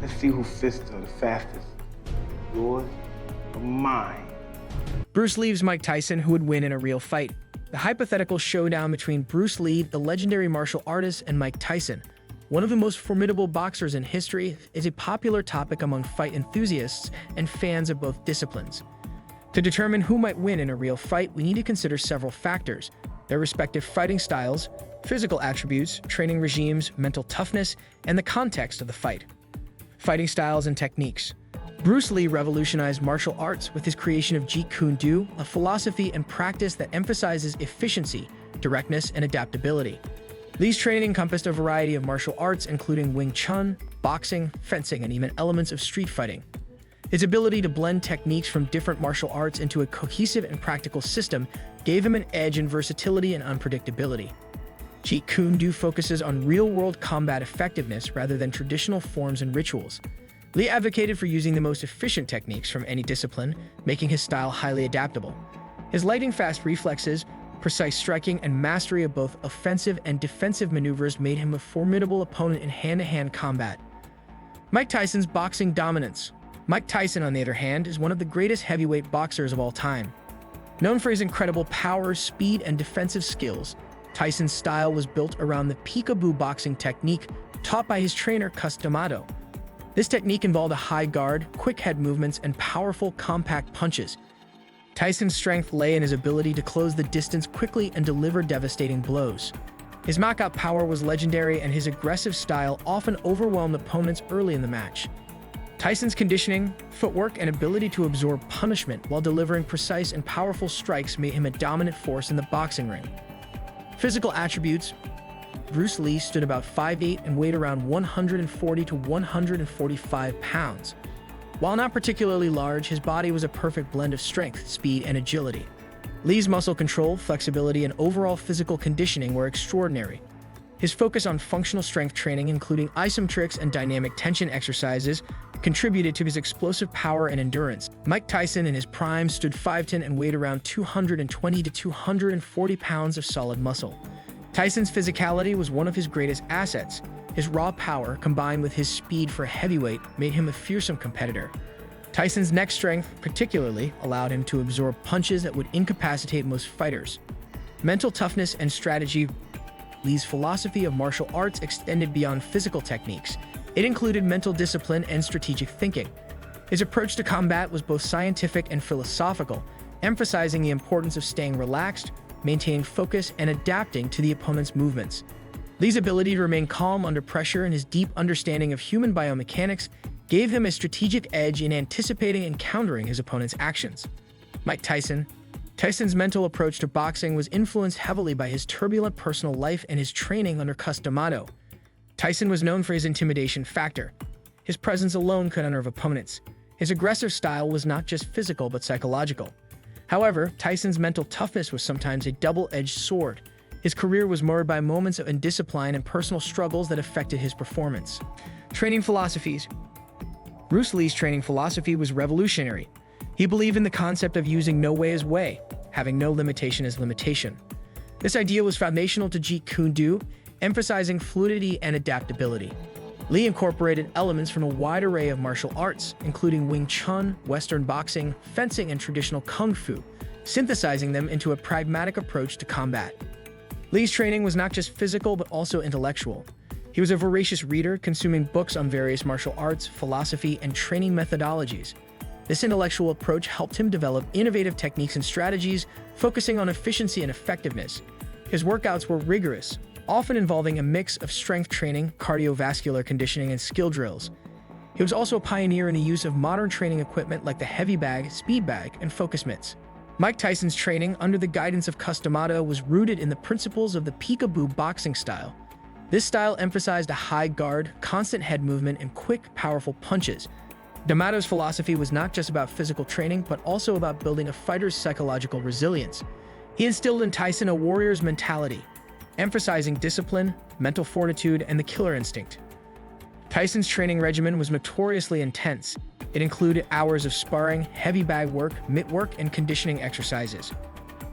Let's see whose fists are the fastest. Yours or mine? Bruce leaves Mike Tyson, who would win in a real fight. The hypothetical showdown between Bruce Lee, the legendary martial artist, and Mike Tyson, one of the most formidable boxers in history, is a popular topic among fight enthusiasts and fans of both disciplines. To determine who might win in a real fight, we need to consider several factors: their respective fighting styles, physical attributes, training regimes, mental toughness, and the context of the fight. Fighting styles and techniques. Bruce Lee revolutionized martial arts with his creation of Jeet Kune, a philosophy and practice that emphasizes efficiency, directness, and adaptability. Lee's training encompassed a variety of martial arts, including Wing Chun, boxing, fencing, and even elements of street fighting. His ability to blend techniques from different martial arts into a cohesive and practical system gave him an edge in versatility and unpredictability. Jeet Kune focuses on real-world combat effectiveness rather than traditional forms and rituals. Lee advocated for using the most efficient techniques from any discipline, making his style highly adaptable. His lightning-fast reflexes, precise striking, and mastery of both offensive and defensive maneuvers made him a formidable opponent in hand-to-hand combat. Mike Tyson's boxing dominance. Mike Tyson, on the other hand, is one of the greatest heavyweight boxers of all time. Known for his incredible power, speed, and defensive skills, Tyson's style was built around the peekaboo boxing technique taught by his trainer Cus D'Amato. This technique involved a high guard, quick head movements, and powerful, compact punches. Tyson's strength lay in his ability to close the distance quickly and deliver devastating blows. His knockout power was legendary, and his aggressive style often overwhelmed opponents early in the match. Tyson's conditioning, footwork, and ability to absorb punishment while delivering precise and powerful strikes made him a dominant force in the boxing ring. Physical attributes. Bruce Lee stood about 5'8" and weighed around 140 to 145 pounds. While not particularly large, his body was a perfect blend of strength, speed, and agility. Lee's muscle control, flexibility, and overall physical conditioning were extraordinary. His focus on functional strength training, including isometrics and dynamic tension exercises, contributed to his explosive power and endurance. Mike Tyson, in his prime, stood 5'10" and weighed around 220 to 240 pounds of solid muscle. Tyson's physicality was one of his greatest assets. His raw power, combined with his speed for a heavyweight, made him a fearsome competitor. Tyson's neck strength, particularly, allowed him to absorb punches that would incapacitate most fighters. Mental toughness and strategy. Lee's philosophy of martial arts extended beyond physical techniques. It included mental discipline and strategic thinking. His approach to combat was both scientific and philosophical, emphasizing the importance of staying relaxed, maintaining focus, and adapting to the opponent's movements. Lee's ability to remain calm under pressure and his deep understanding of human biomechanics gave him a strategic edge in anticipating and countering his opponent's actions. Mike Tyson. Tyson's mental approach to boxing was influenced heavily by his turbulent personal life and his training under Cus D'Amato. Tyson was known for his intimidation factor. His presence alone could unnerve opponents. His aggressive style was not just physical but psychological. However, Tyson's mental toughness was sometimes a double-edged sword. His career was marred by moments of indiscipline and personal struggles that affected his performance. Training philosophies. Bruce Lee's training philosophy was revolutionary. He believed in the concept of using no way as way, having no limitation as limitation. This idea was foundational to Jeet Kune, emphasizing fluidity and adaptability. Lee incorporated elements from a wide array of martial arts, including Wing Chun, Western boxing, fencing, and traditional Kung Fu, synthesizing them into a pragmatic approach to combat. Lee's training was not just physical but also intellectual. He was a voracious reader, consuming books on various martial arts, philosophy, and training methodologies. This intellectual approach helped him develop innovative techniques and strategies, focusing on efficiency and effectiveness. His workouts were rigorous, often involving a mix of strength training, cardiovascular conditioning, and skill drills. He was also a pioneer in the use of modern training equipment like the heavy bag, speed bag, and focus mitts. Mike Tyson's training, under the guidance of Cus D'Amato, was rooted in the principles of the peekaboo boxing style. This style emphasized a high guard, constant head movement, and quick, powerful punches. D'Amato's philosophy was not just about physical training, but also about building a fighter's psychological resilience. He instilled in Tyson a warrior's mentality, emphasizing discipline, mental fortitude, and the killer instinct. Tyson's training regimen was notoriously intense. It included hours of sparring, heavy bag work, mitt work, and conditioning exercises.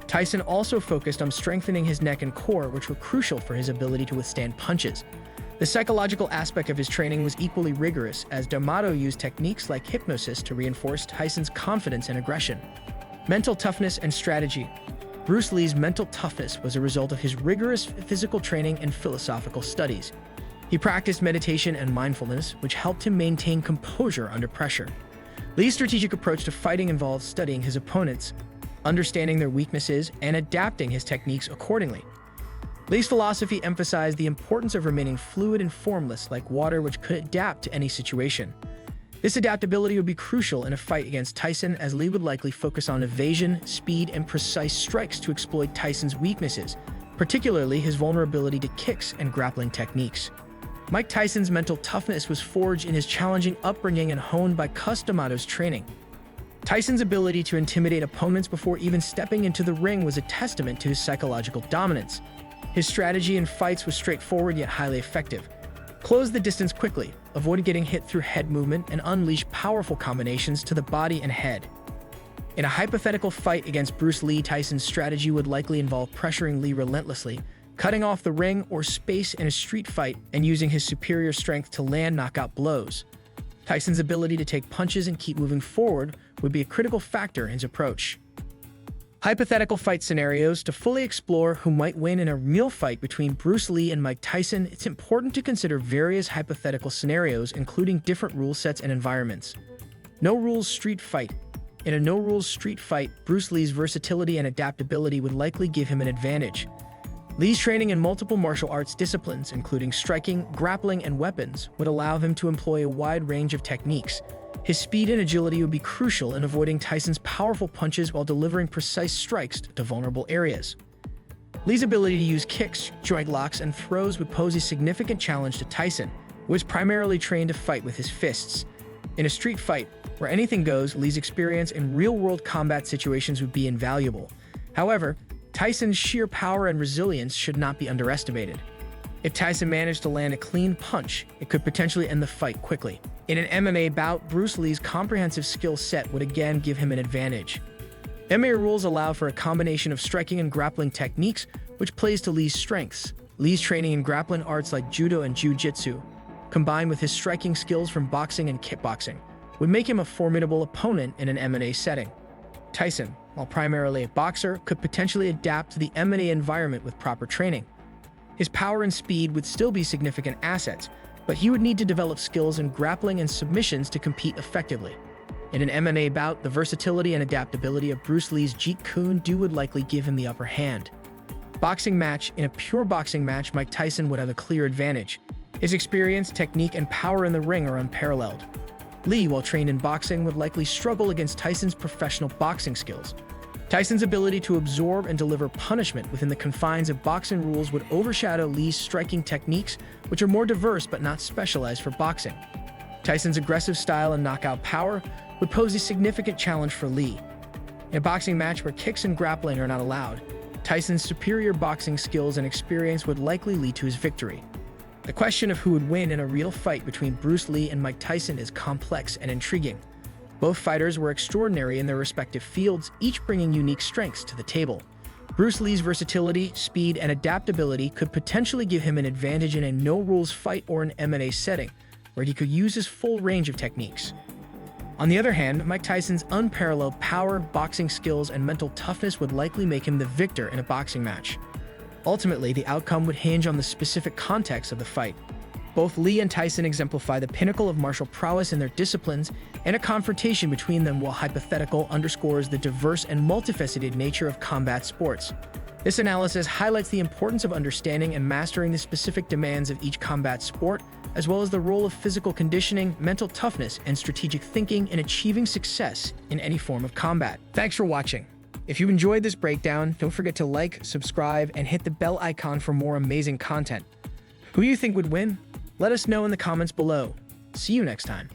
Tyson also focused on strengthening his neck and core, which were crucial for his ability to withstand punches. The psychological aspect of his training was equally rigorous, as D'Amato used techniques like hypnosis to reinforce Tyson's confidence and aggression. Mental toughness and strategy. Bruce Lee's mental toughness was a result of his rigorous physical training and philosophical studies. He practiced meditation and mindfulness, which helped him maintain composure under pressure. Lee's strategic approach to fighting involved studying his opponents, understanding their weaknesses, and adapting his techniques accordingly. Lee's philosophy emphasized the importance of remaining fluid and formless like water, which could adapt to any situation. This adaptability would be crucial in a fight against Tyson, as Lee would likely focus on evasion, speed, and precise strikes to exploit Tyson's weaknesses, particularly his vulnerability to kicks and grappling techniques. Mike Tyson's mental toughness was forged in his challenging upbringing and honed by D'Amato's training. Tyson's ability to intimidate opponents before even stepping into the ring was a testament to his psychological dominance. His strategy in fights was straightforward yet highly effective. Close the distance quickly, avoid getting hit through head movement, and unleash powerful combinations to the body and head. In a hypothetical fight against Bruce Lee, Tyson's strategy would likely involve pressuring Lee relentlessly, cutting off the ring or space in a street fight, and using his superior strength to land knockout blows. Tyson's ability to take punches and keep moving forward would be a critical factor in his approach. Hypothetical fight scenarios. To fully explore who might win in a real fight between Bruce Lee and Mike Tyson, it's important to consider various hypothetical scenarios, including different rule sets and environments. No-rules street fight. In a no-rules street fight, Bruce Lee's versatility and adaptability would likely give him an advantage. Lee's training in multiple martial arts disciplines, including striking, grappling, and weapons, would allow him to employ a wide range of techniques. His speed and agility would be crucial in avoiding Tyson's powerful punches while delivering precise strikes to vulnerable areas. Lee's ability to use kicks, joint locks, and throws would pose a significant challenge to Tyson, who was primarily trained to fight with his fists. In a street fight, where anything goes, Lee's experience in real-world combat situations would be invaluable. However, Tyson's sheer power and resilience should not be underestimated. If Tyson managed to land a clean punch, it could potentially end the fight quickly. In an MMA bout, Bruce Lee's comprehensive skill set would again give him an advantage. MMA rules allow for a combination of striking and grappling techniques, which plays to Lee's strengths. Lee's training in grappling arts like judo and jiu-jitsu, combined with his striking skills from boxing and kickboxing, would make him a formidable opponent in an MMA setting. Tyson, while primarily a boxer, could potentially adapt to the MMA environment with proper training. His power and speed would still be significant assets, but he would need to develop skills in grappling and submissions to compete effectively. In an MMA bout, the versatility and adaptability of Bruce Lee's Jeet Kune would likely give him the upper hand. Boxing match. In a pure boxing match, Mike Tyson would have a clear advantage. His experience, technique, and power in the ring are unparalleled. Lee, while trained in boxing, would likely struggle against Tyson's professional boxing skills. Tyson's ability to absorb and deliver punishment within the confines of boxing rules would overshadow Lee's striking techniques, which are more diverse but not specialized for boxing. Tyson's aggressive style and knockout power would pose a significant challenge for Lee. In a boxing match where kicks and grappling are not allowed, Tyson's superior boxing skills and experience would likely lead to his victory. The question of who would win in a real fight between Bruce Lee and Mike Tyson is complex and intriguing. Both fighters were extraordinary in their respective fields, each bringing unique strengths to the table. Bruce Lee's versatility, speed, and adaptability could potentially give him an advantage in a no-rules fight or an MMA setting, where he could use his full range of techniques. On the other hand, Mike Tyson's unparalleled power, boxing skills, and mental toughness would likely make him the victor in a boxing match. Ultimately, the outcome would hinge on the specific context of the fight. Both Lee and Tyson exemplify the pinnacle of martial prowess in their disciplines, and a confrontation between them, while hypothetical, underscores the diverse and multifaceted nature of combat sports. This analysis highlights the importance of understanding and mastering the specific demands of each combat sport, as well as the role of physical conditioning, mental toughness, and strategic thinking in achieving success in any form of combat. Thanks for watching. If you enjoyed this breakdown, don't forget to like, subscribe, and hit the bell icon for more amazing content. Who do you think would win? Let us know in the comments below. See you next time.